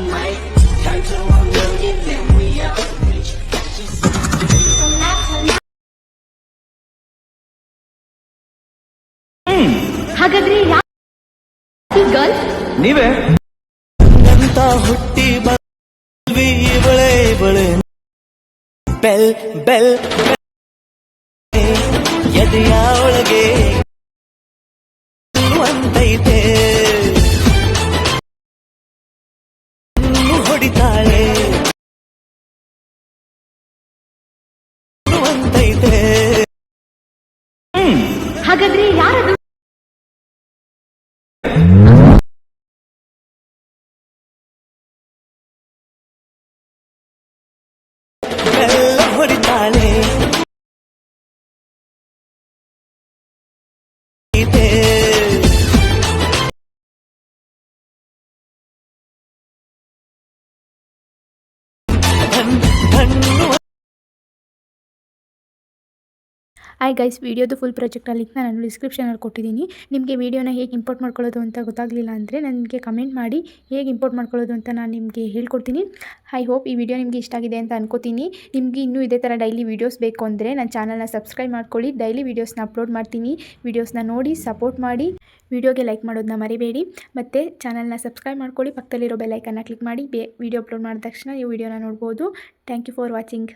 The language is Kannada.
might turn to a million, then we out. ಹಾಗಾದ್ರೆ ಗರ್ಲ್ ನೀವೇ ಅಂತ ಹುಟ್ಟಿ ಬಳ್ವಿ ಬಳೆ ಬಳೆ ಬೆಲ್ ಬೆಲ್ ಎದೆಯ ಒಳಗೆ ಅಂತೈತೆ ಹೊಡಿತಾಳೆ ಅಂತೈತೆ. ಹಾಗಾದ್ರೆ ಯಾರದು? ಎಲ್ಲ ಹೊಡಿತಾಳೆ ಹಾಯ್ ಗೈಸ್, ವಿಡಿಯೋದು ಫುಲ್ ಪ್ರಾಜೆಕ್ಟ್ ಲಿಂಕ್ನ ನಾನು ಡಿಸ್ಕ್ರಿಪ್ಷನಲ್ಲಿ ಕೊಟ್ಟಿದ್ದೀನಿ. ನಿಮಗೆ ವಿಡಿಯೋನ ಹೇಗೆ ಇಂಪೋರ್ಟ್ ಮಾಡ್ಕೊಳ್ಳೋದು ಅಂತ ಗೊತ್ತಾಗಲಿಲ್ಲ ಅಂದರೆ ನನಗೆ ಕಮೆಂಟ್ ಮಾಡಿ, ಹೇಗೆ ಇಂಪೋರ್ಟ್ ಮಾಡ್ಕೊಳ್ಳೋದು ಅಂತ ನಾನು ನಿಮಗೆ ಹೇಳ್ಕೊಡ್ತೀನಿ. ಐ ಹೋಪ್ ಈ ವಿಡಿಯೋ ನಿಮಗೆ ಇಷ್ಟ ಆಗಿದೆ ಅಂತ ಅನ್ಕೋತೀನಿ. ನಿಮಗೆ ಇನ್ನೂ ಇದೇ ಥರ ಡೈಲಿ ವೀಡಿಯೋಸ್ ಬೇಕು ಅಂದರೆ ನನ್ನ ಚಾನಲ್ನ ಸಬ್ಸ್ಕ್ರೈಬ್ ಮಾಡ್ಕೊಳ್ಳಿ. ಡೈಲಿ ವೀಡಿಯೋಸ್ನ ಅಪ್ಲೋಡ್ ಮಾಡ್ತೀನಿ. ವೀಡಿಯೋಸ್ನ ನೋಡಿ ಸಪೋರ್ಟ್ ಮಾಡಿ. ವಿಡಿಯೋಗೆ ಲೈಕ್ ಮಾಡೋದನ್ನ ಮರಿಬೇಡಿ. ಮತ್ತು ಚಾನಲ್ನ ಸಬ್ಸ್ಕ್ರೈಬ್ ಮಾಡ್ಕೊಳ್ಳಿ. ಪಕ್ಕದಲ್ಲಿರೋ ಬೆಲ್ ಐಕನ್ನ ಕ್ಲಿಕ್ ಮಾಡಿ. ವಿಡಿಯೋ ಅಪ್ಲೋಡ್ ಮಾಡಿದ ತಕ್ಷಣ ನೀವು ವಿಡಿಯೋನ ನೋಡ್ಬೋದು. Thank you for watching.